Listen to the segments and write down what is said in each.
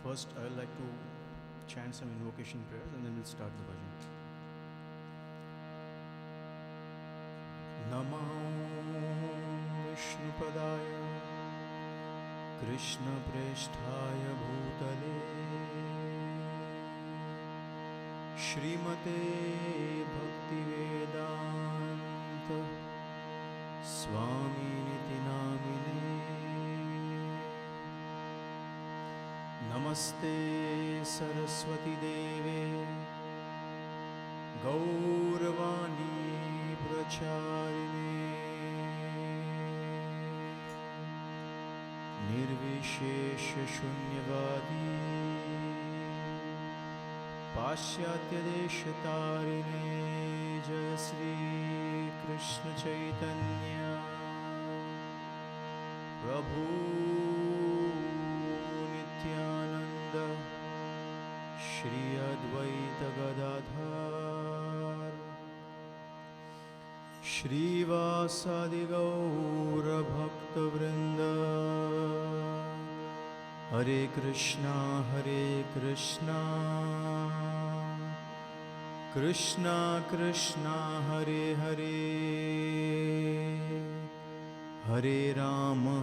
First, I would like to chant some invocation prayers and then we'll start the bhajan. Namo Vishnupadaya Krishna Presthaya Bhutale Shrimate Bhaktivedanta Swami Niti Namine Namaste Saraswati Deve Gauravani Pracharine Nirvishesha Shunyavadi Pasyatya Deshatarine Jaya Sri Krishna Chaitanya Prabhu Nityananda Shri Advaita Gadadhar Shri Vasadi Gaura Bhakta Vrinda Hare Krishna Krishna Krishna Hare Hare Hare Rama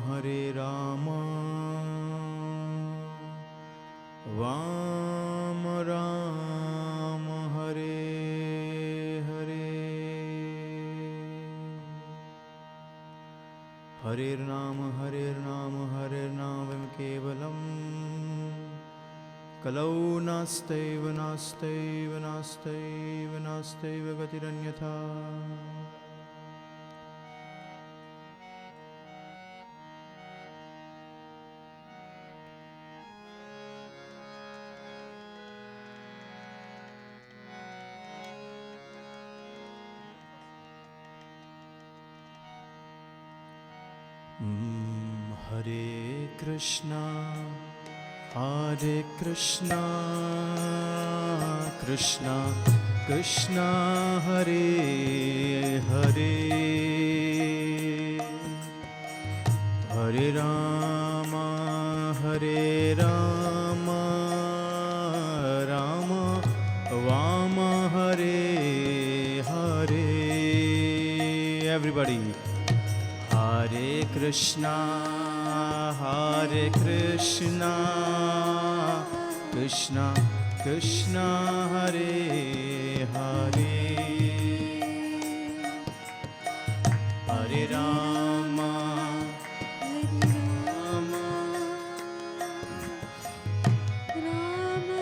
Rama Rama Hare Hare Hare Rama Hare Rama Kevalam Kalau nastaiva gatiranyatha Hare Krishna Krishna Krishna Hare Hare Hare Rama Rama Rama Hare Hare. Everybody. Hare Krishna Krishna Krishna Hare Hare Hare Rama Rama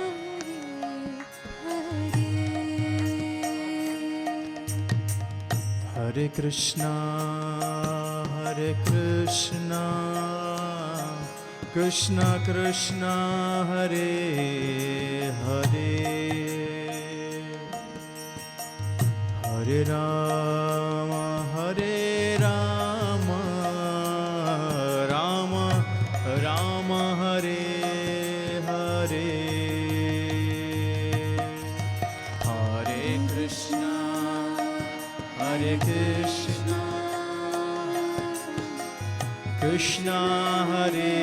Hare Krishna Krishna Krishna Hare Hare Hare Rama Rama Rama Hare Hare Hare Krishna Krishna Hare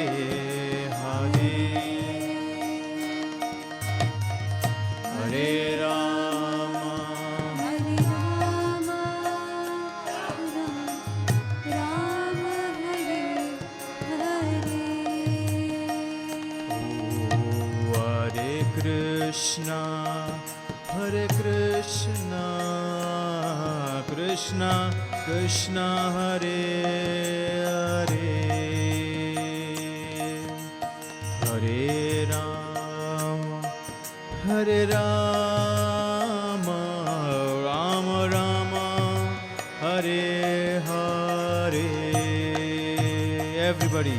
Hare Hare Rama Rama Hare Hare Hare Krishna Krishna Krishna Hare Hare Hare Rama Rama Rama Hare Hare. Everybody.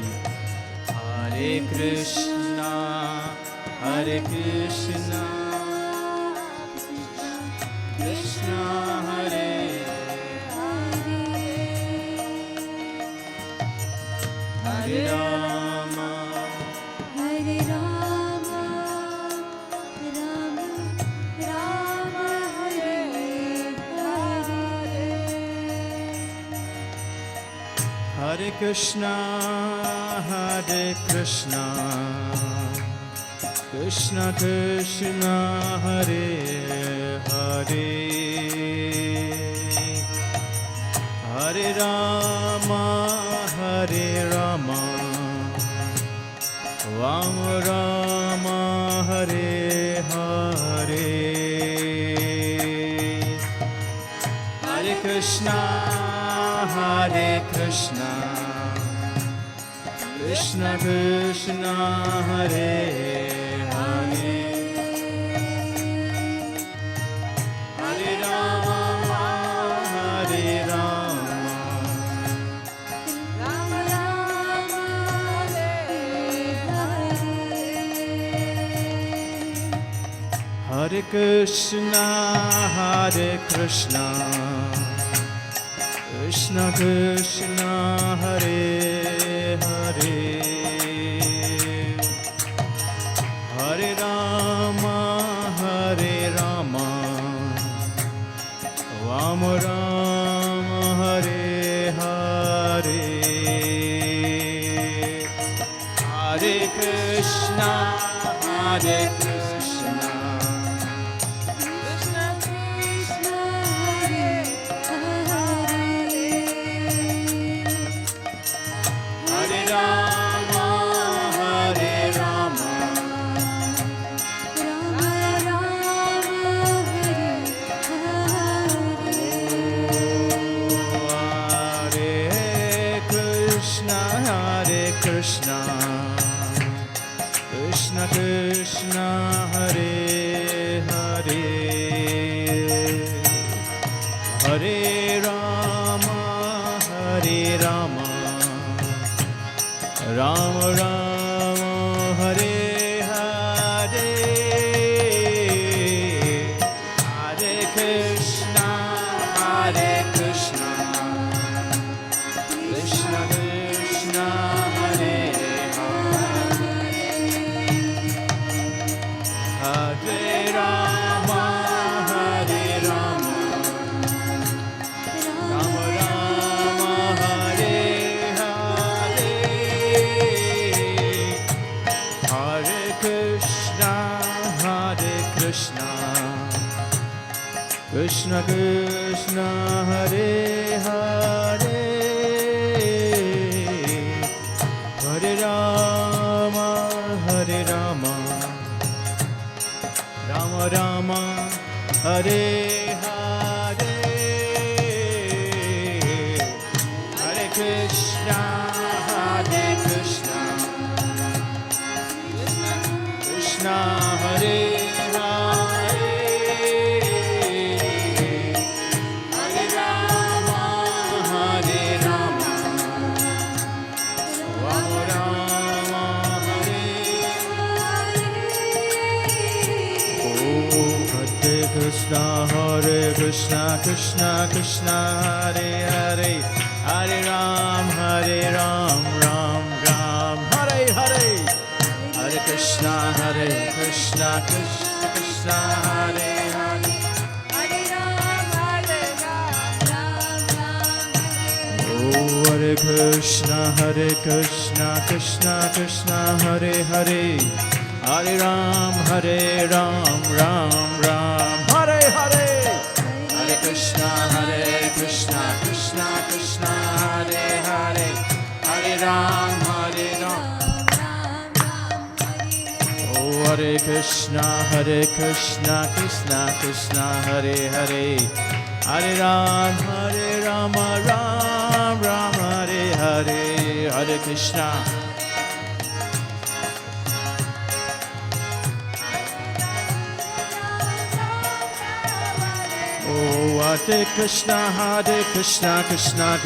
Hare Krishna Krishna Hare Hare Rama Rama Hare Hare Krishna Krishna Krishna Hare Hare Hare Rama Hare Rama Rama Rama Hare Hare Hare Krishna Krishna Krishna Hare Hare Hare Rama Hare Rama Rama Rama Hare Hare Hare Krishna Krishna Krishna Hare Hare Hare Rama Hare Rama Rama Rama Hare Hare Hare Krishna Krishna Krishna Hare Hare Hare Rama Hare Rama Rama Rama Hare Hare Hare Krishna Krishna Krishna Hare Hare Hare Rama Rama Rama Hare Hare Hare Krishna Krishna Krishna Hare Hare Rama Hare Rama Rama Rama Hare Hare Hare Krishna Krishna Krishna Hare Hare Hare Rama Rama Rama Hare Hare Hare Krishna Krishna Hare Hare Hare Rama Hare Rama Rama Rama Hare Hare Krishna Krishna Krishna Hare Hare Hare Ram Ram Ram Hare Hare Hare Krishna Krishna Krishna Hare Hare Hare Rama Oh Hare Krishna Krishna Krishna Hare Hare Hare Ram Ram Ram Hare Hare Hare Krishna Krishna Krishna Hare Hare Hare Ram Oh Hare Krishna Krishna Krishna Hare Hare Hare Ram Ram Hare Hare Hare Krishna Oh Hare Krishna Krishna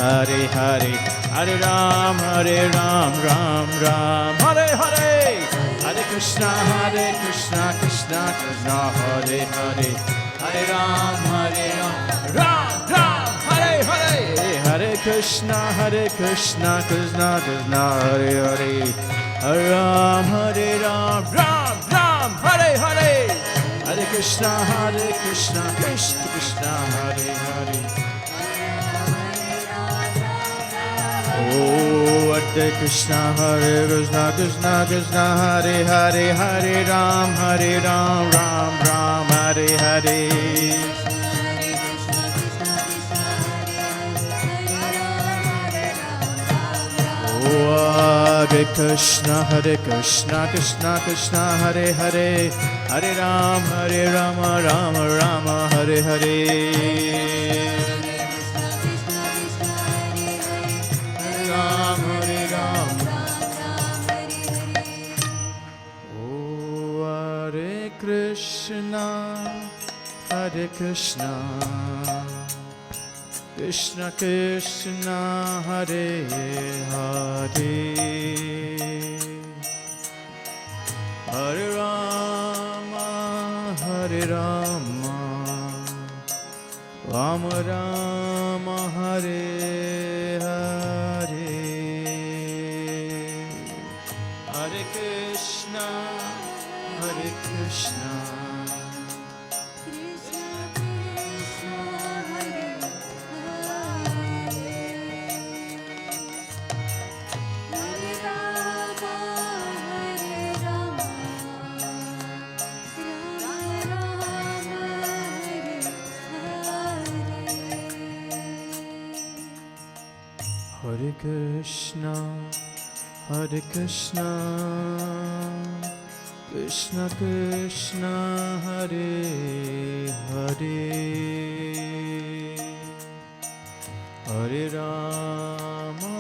Hare Hare Hare Ram Ram Hare Hare Hare Krishna Krishna Hare Hare Hare Ram Ram Hare Hare Hare Krishna Krishna Hare Hare Hare Ram Ram Hare Hare Hare Krishna Krishna Hare Hare Oh, Hare Krishna, Krishna Krishna, Hare Hare, Hare Ram, Ram Ram, Hare Hare. Hare Krishna, Krishna Krishna, Hare Hare, Hare Ram, Ram Ram, Hare Hare. Ram, Hare Ram. Oh, Hare Krishna, Krishna Krishna, Hare Hare, Hare Rama, Rama Rama, Hare Hare, Hare Krishna, Krishna Hare Krishna, Krishna Krishna, Hare Hare, Hare Rama,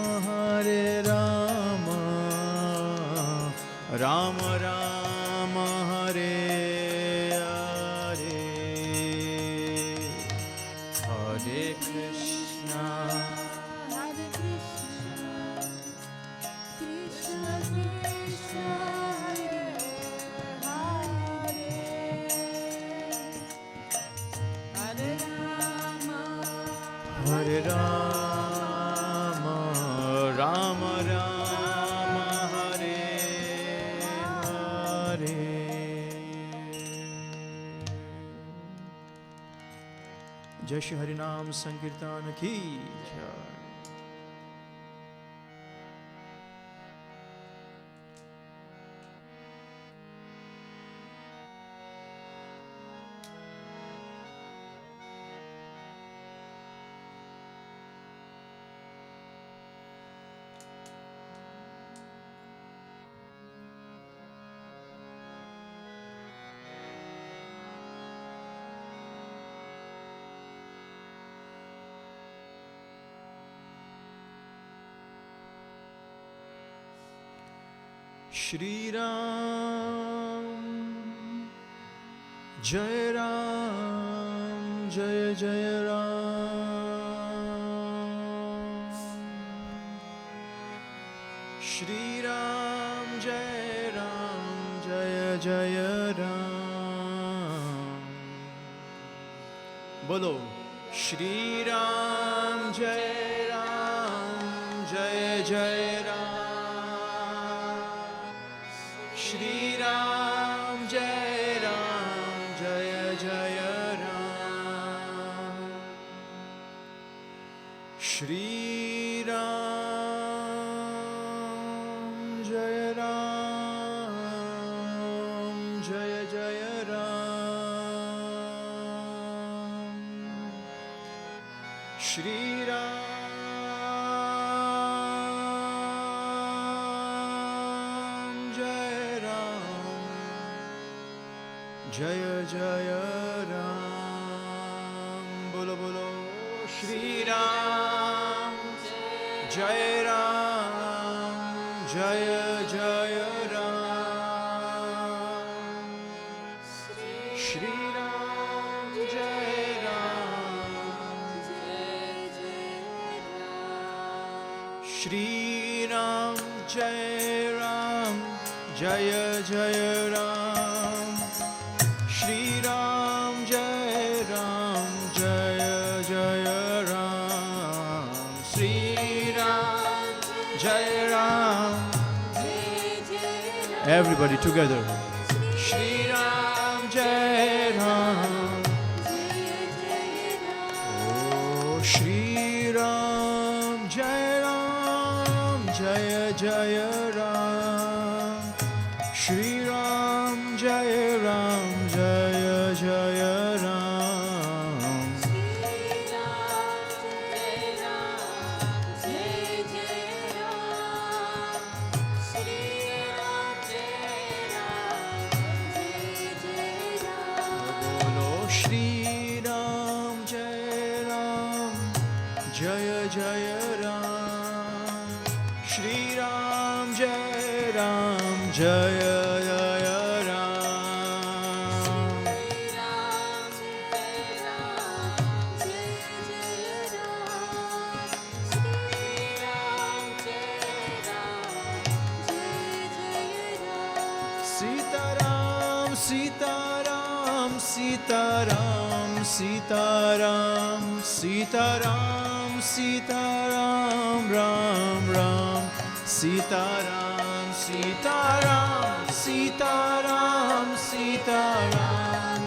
Rama Rama, Hare Hare, Hare Krishna, Hare Rama, Rama Rama, Hare Hare. Jai Shri Harinam Sankirtan ki jai. Shri Ram, Jai Ram, Jai Jai Ram. Shri Ram, Jai Ram, Jai Jai Ram. Bolo Shri Ram, Jai Ram, Jai Jai Ram. Shri Ram, Jai Ram, Jaya Jaya Ram. Shri Ram, Jaya Ram, Jaya Jaya Ram. Shri Ram, Jaya Jaya Ram. Bolo Bolo Shri Ram, Jai Ram, Jaya Jaya Ram. Shri Ram, Jai Ram, Shri Ram, Jai Ram, Jaya Jaya Ram. Shri Ram, Jai Ram, Jaya Jaya Ram. Shri Ram, Jai Ram. Everybody together. Shri Ram, Jai Ram. Oh, Shri Ram, Jai Ram. Jaya Jaya Ram, Shri Ram Jaya Ram, Jaya Jaya Ram. Bolo Shri Ram Jaya Ram, Jaya Jaya Ram, Shri Ram Jaya Ram, Jaya Jaya Ram. Sitaram, Sitaram, Sitaram, Sitaram, Sitaram, Sitaram, Ram, Ram, Sitaram, Sitaram, Sitaram, Sitaram.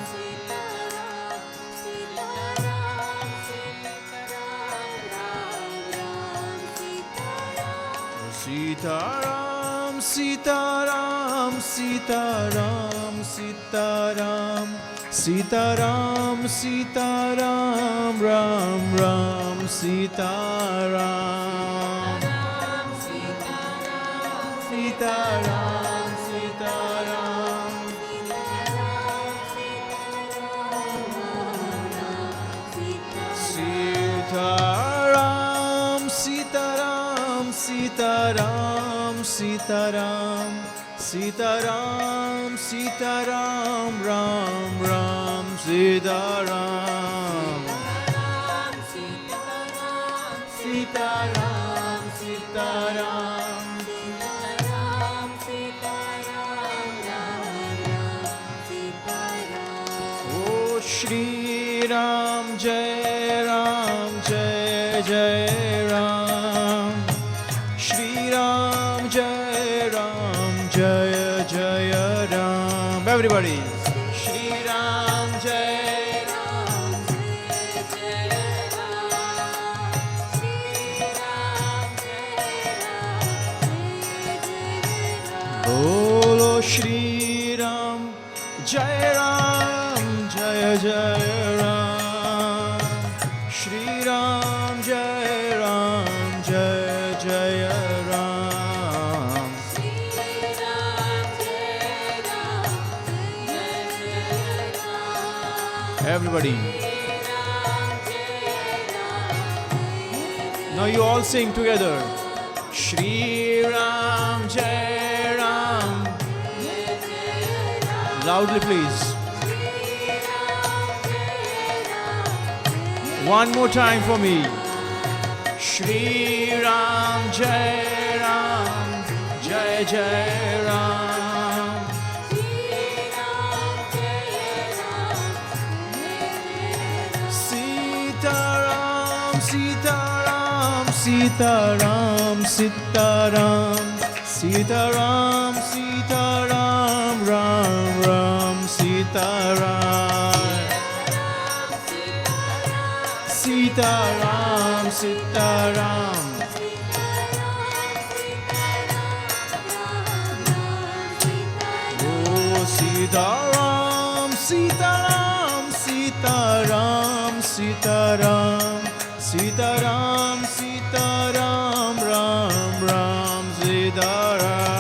Sitaram, Sitaram, Sitaram, Sitaram, Sitaram, Sitaram, Ram, Ram, Sitaram. Sitaram, Sitaram. Sitaram, Sitaram, Sitaram, Sitaram, Sitaram, Sitaram, Ram, Ram, Sitaram. Sitaram, Sitaram. Oh Shri Ram Jai Ram, Jai Jai Ram, Shri Ram Jai Ram, Jaya Jaya Ram. Everybody. Shri Ram Jai Ram. Bolo Shri Ram Jai Ram, Jaya Jaya Ram, Shri Ram Jai Ram, Jaya Jaya Ram. Everybody. Now you all sing together. Shri Ram Jai Ram. Loudly please. One more time for me. Shri Ram Jai Ram, Jai Jai Ram. Sitaram, Sitaram, Sitaram, Sitaram, Sitaram, Sitaram, Ram, Ram, Sitaram. Sitaram, Sitaram. Oh, Sitaram, Sitaram, Sitaram, Sitaram, Sitaram, Sitaram, Ram, Ram, Sitaram.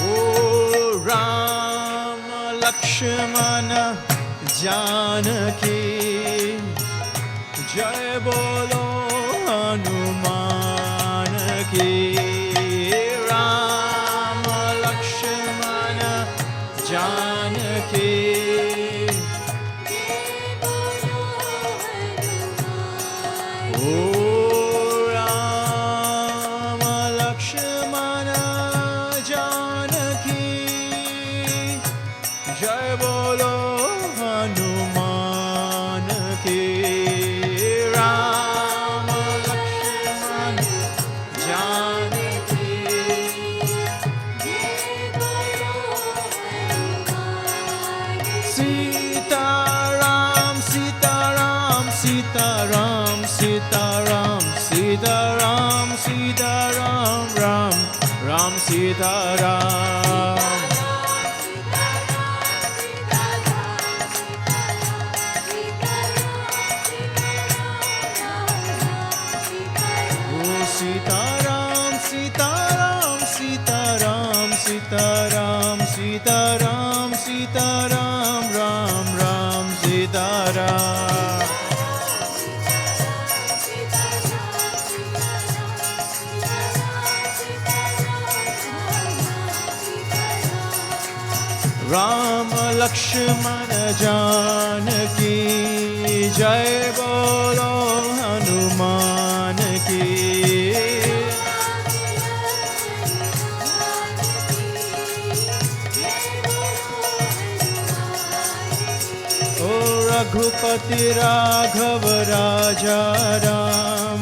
Oh, Rama, Lakshmana, Janaki, Jai Bolo Hanuman ki. Rama, Lakshmana, Janaki. Oh, Rama, Lakshmana, Janaki, Jai Bolo Hanuman ki. Rama, Lakshmana, Janaki. Sitaram, Sitaram, Sitaram, Sitaram, Ram, Ram, Sitaram. Oh, Sitaram, Sitaram, Sitaram, Sitaram, Sitaram, Sitaram, Ram, Ram, Sitaram. Ram Lakshman Janaki जय बोलो हनुमान की ओ रघुपति राघव राजा राम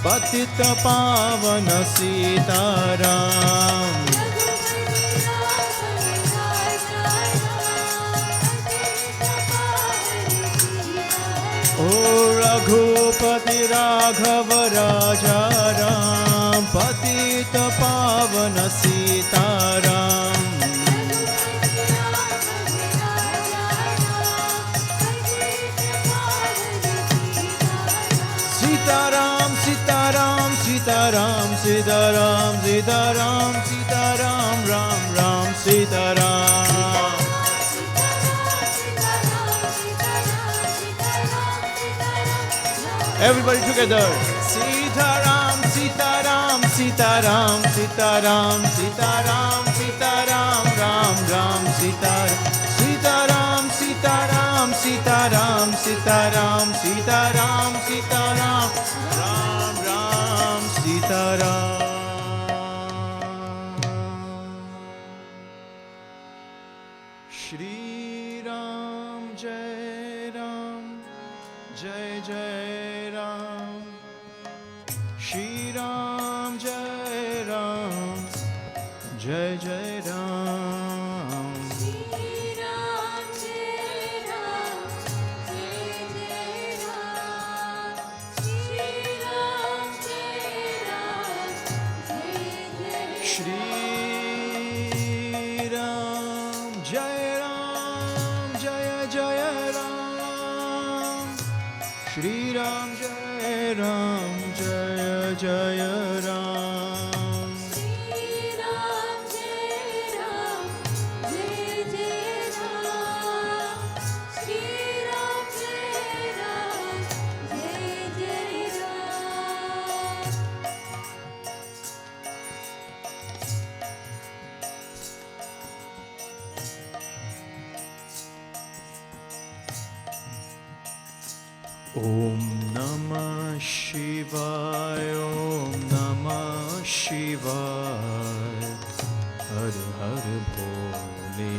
पतित पावन सीताराम ओ रघुपति राघव राजा राम पतित पावन Sitaram Sitaram Sitaram Sitaram Sitaram Sitaram Sitaram Ram Ram Sitaram Everybody together. Sitaram, Sitaram, Sitaram, Sitaram, Sitaram, Sitaram, Ram, Ram, Sitaram, Sitaram, Sitaram, Sitaram, Sitaram, Sitaram, Sitaram, Ram, Ram, Sitaram. Shri Ram, Jai Ram, Jai Jai Ram, Shri Ram, Jai Ram, Jai Jai Ram. Shri Ram, Jai Ram, Jaya Jaya Ram. Shri Ram, Jai Ram, Jaya Jaya Ram. Om Namah Shivaya, Om Namah Shivaya, Har Har Bhole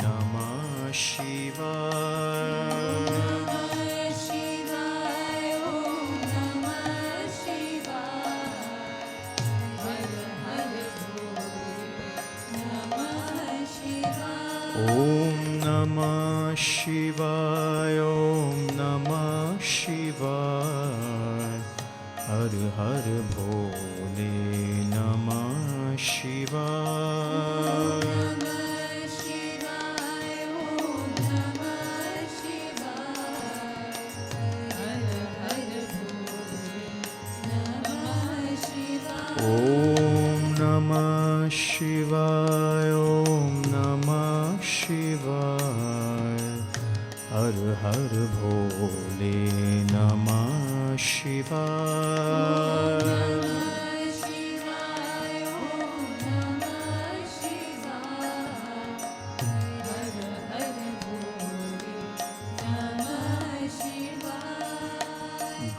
Namah Shivaya. Om Namah Shivaya, Om Namah Shivaya, Har Har Bhole Namah Shivaya. Om Namah Shivaya, Om Namah Shivaya, Har Har Bhole Namah Shivaya.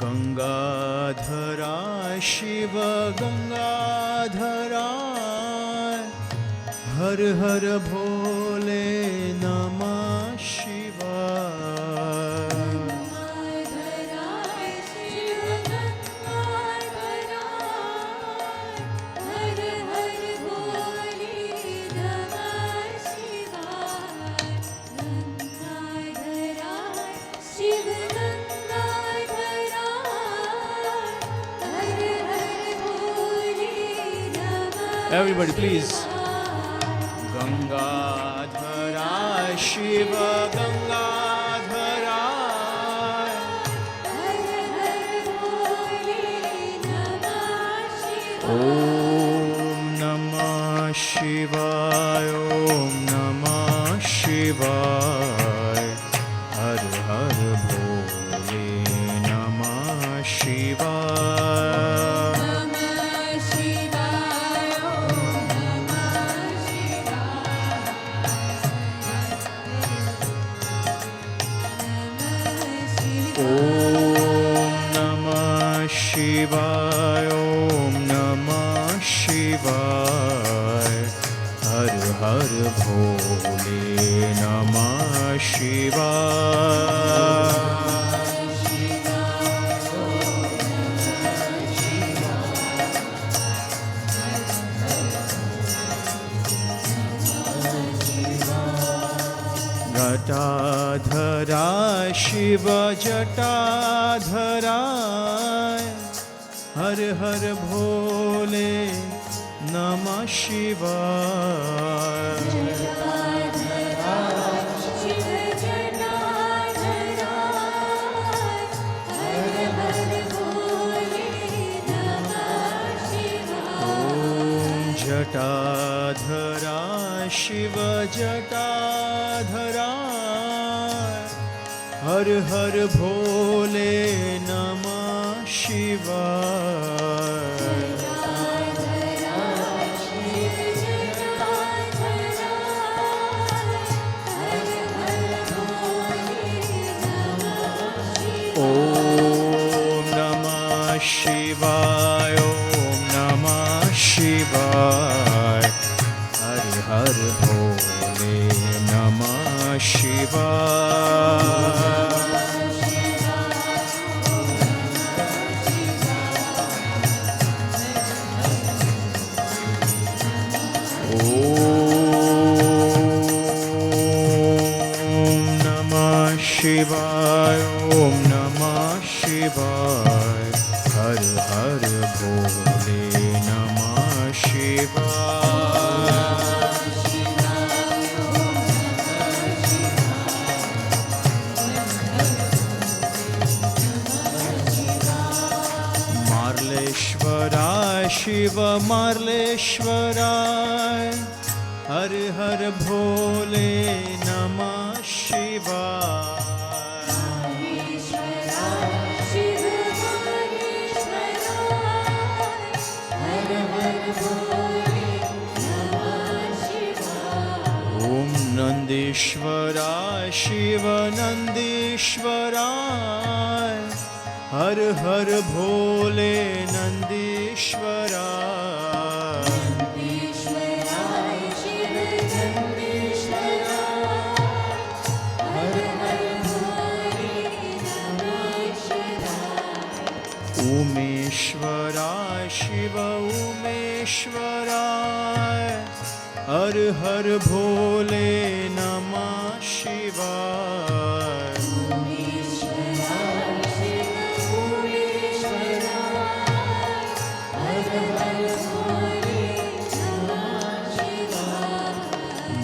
Gangadhara Shiva Gangadhara, Har Har Bhole Namah Shivaya. Shiva Ganga Dhara Everybody, please. Gangadhara Shiva Gangadhara. Om Namah Shivaya. Om Namah Shivaya. Har Har Bhole Namah Shivaya. Shivaya, Om Namah Shivaya, Har Har Bhole Namah Shivaya. Gatadhara Shiva Jatadhara. Har Har Bhole Namah Shivaya. Om Jatadhara Shiva Jatadhara. Har Har Bhole Namah Shivaya. Om Namah Shivaya. Om Namah Shivaya. Har Har Bhole Namah Shivaya. Shivaya, Om Namah Shivaya, Har Har Bhole Namah Shivaya. Marleshwara Shiva Marleshwara. Har Har Bhole Namah Shivaya. Om Nandishvara Shiva Nandishvara. Har Har Bhole Nandishvara. Umeshwara Shiva Umeshwara. Har Har Bhole Namah Shivaya.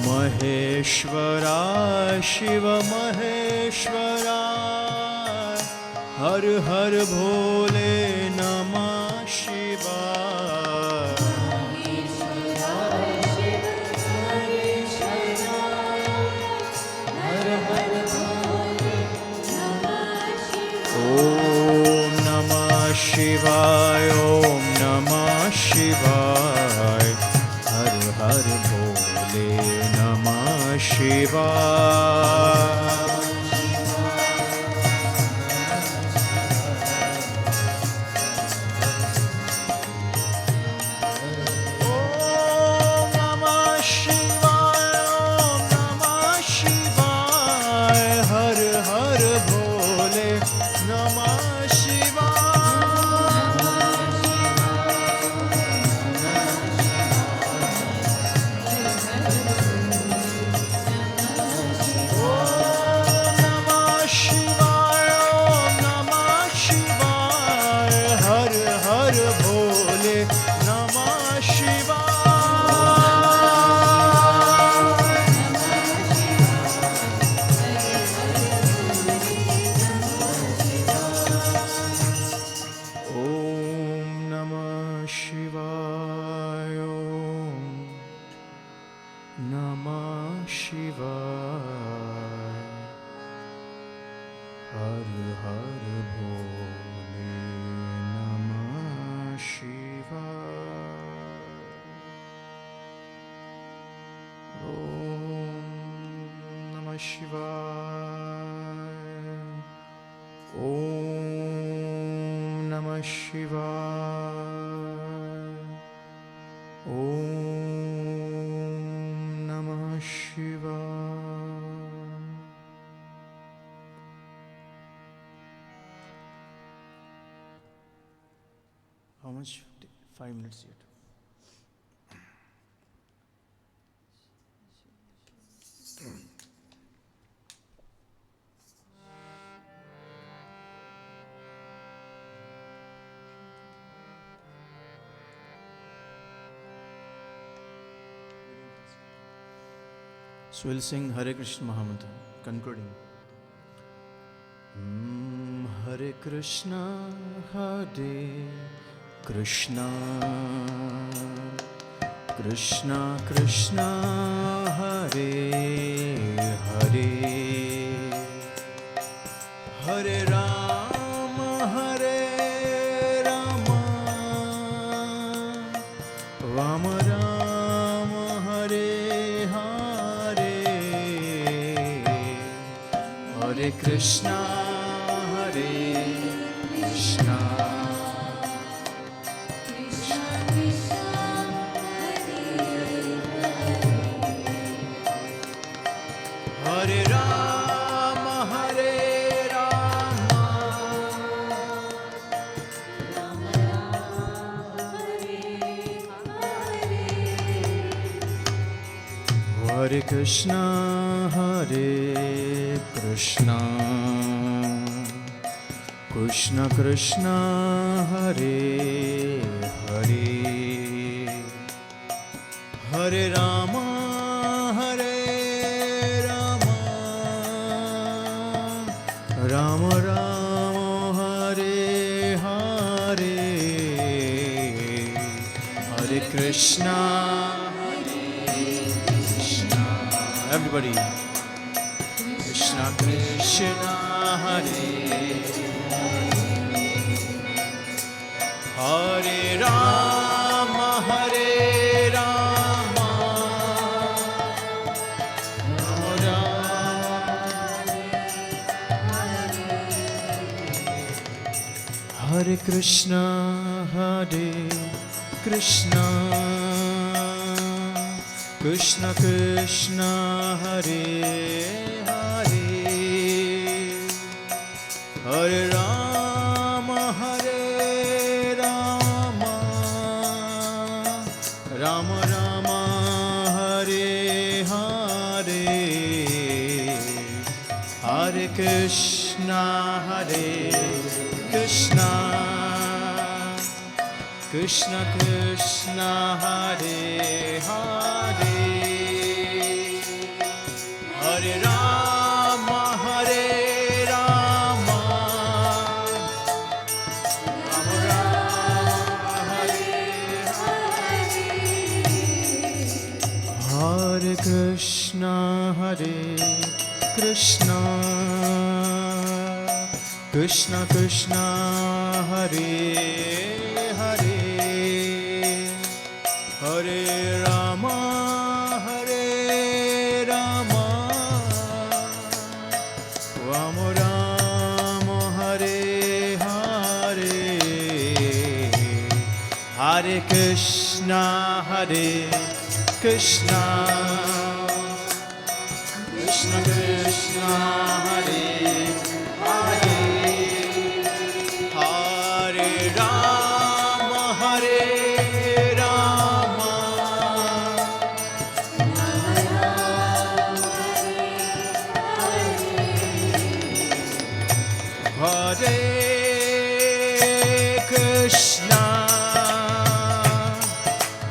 Maheshwara Shiva Maheshwara. Har Har Bhole Namah Shivaya. Om Namah Shivaya, Om Namah Shivaya. Har Har Bhole Namah Shivaya. Oh Om Namah Shivaya. Om Namah Shivaya. Om Namah Shivaya. How much? 5 minutes yet. So we'll sing Hare Krishna Mahamantra, concluding. Hare Krishna, Hare Krishna, Krishna Krishna, Hare Hare, Hare Rama, Hare Rama, Rama Rama, Hare Hare, Hare Krishna, Hare Krishna, Krishna Krishna Hare Rama, Hare Rama, Rama Rama Hare Hare, Hare Krishna, Hare Krishna, Krishna Krishna, Hare Hare, Hare Rama, Hare Rama, Rama Rama, Hare Hare, Hare Krishna, Hare Krishna. Everybody. Krishna Krishna, Hare Hare Rama, Hare Rama, Rama Rama, Hare Krishna, Hare Krishna, Krishna Krishna, Hare Hare, Hare Rama, Hare Rama, Rama Rama, Hare Hare, Hare Krishna, Hare Krishna, Krishna Krishna, Hare Hare, Hare Rama, Hare Rama, Rama Rama, Hare Hare Krishna, Hare Krishna, Krishna Krishna, Hare Hare, Hare Rama, Hare Rama, Rama Rama, Hare Hare, Hare Krishna, Hare Krishna, Krishna Krishna, Hare Hare, Hare Rama, Hare Rama, Hare Krishna,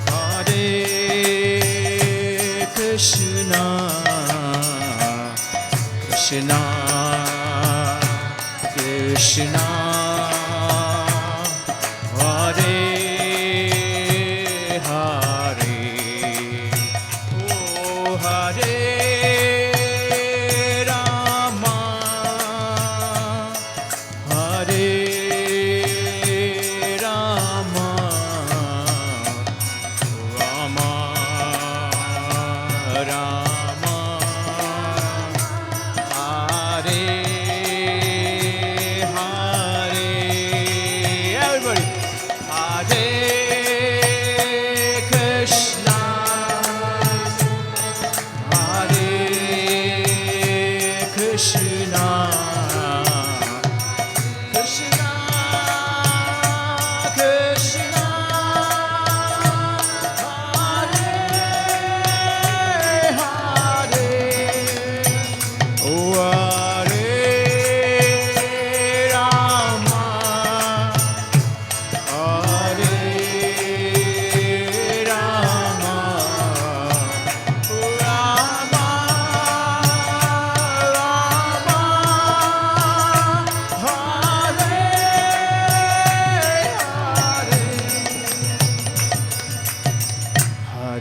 Hare Krishna, Krishna Krishna, Hare Hare, Oh Hare Rama, Hare Rama,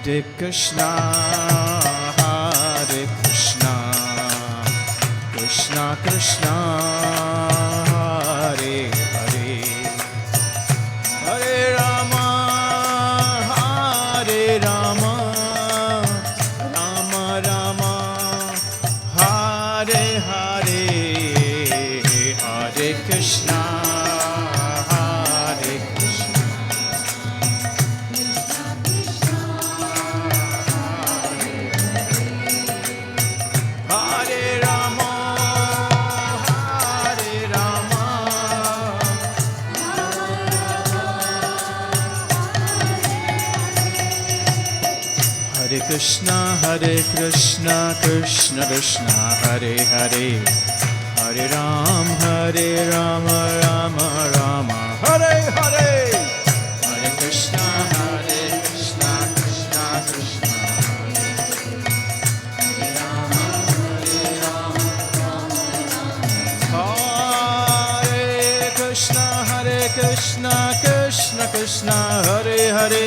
Hare Krishna, Hare Krishna, Krishna Krishna, Hare Hare, Hare Rama, Hare Rama, Rama Rama, Hare Hare, Hare Krishna, Hare Krishna, Hare Rama, Hare Rama, Hare Krishna, Krishna Krishna, Hare Hare, Hare Ram, Rama Rama, Hare Hare, Hare Krishna, Krishna Krishna, Hare Krishna, Krishna Krishna, Hare Hare,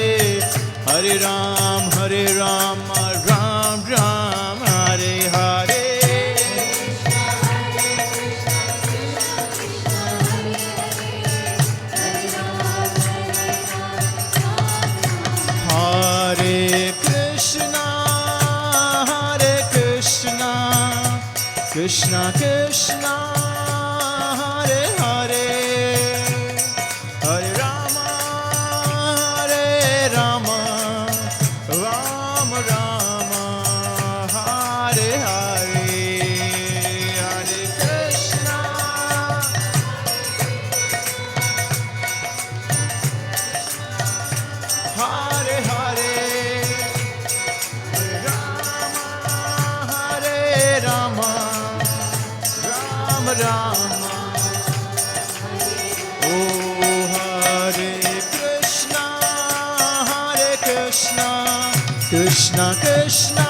Hare Ram, Ram Ram, Hare Hare. Hare Krishna, Krishna Krishna, Hare Hare, Hare Rama, Rama Rama, Hare Hare, Hare Krishna, Hare Hare, Hare Rama, Rama Rama, Oh Hare Krishna, Krishna Krishna,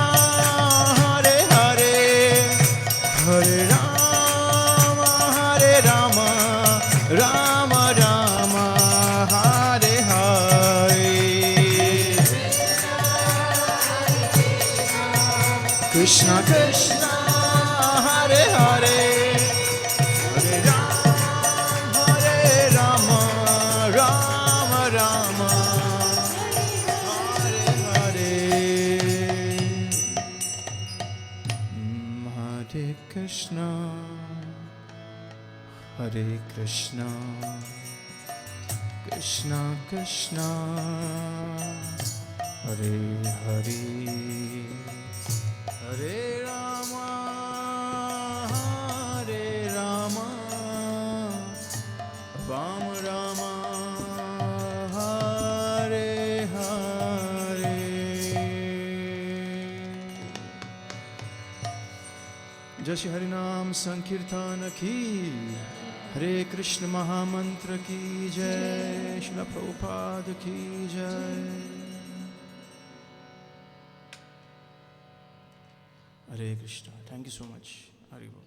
Hare Hare, Hare Rama, Rama Rama, Hare Hare, Krishna Krishna, Hare Hare, Hare Rama, Rama Rama, Hare Hare. Hare Krishna, Hare Krishna, Krishna Krishna, Hare Hare, Hare Rama, Rama Rama, Hare Hare. जय श्री हरिनाम संकीर्तन की, हरे कृष्ण महामंत्र की जय, श्रील प्रभुपाद की जय. Hare Krishna. Thank you so much. Hari बोल.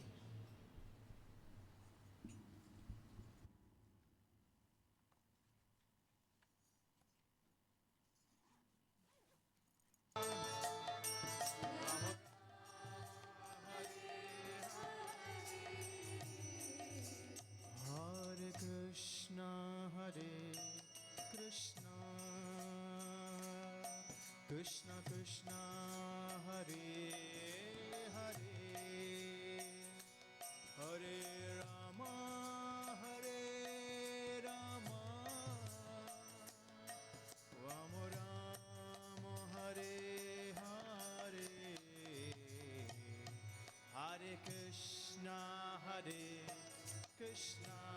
Hare Krishna, Krishna Krishna, Hare Hare, Hare Rama, Rama Rama, Hare Hare, Hare Krishna, Krishna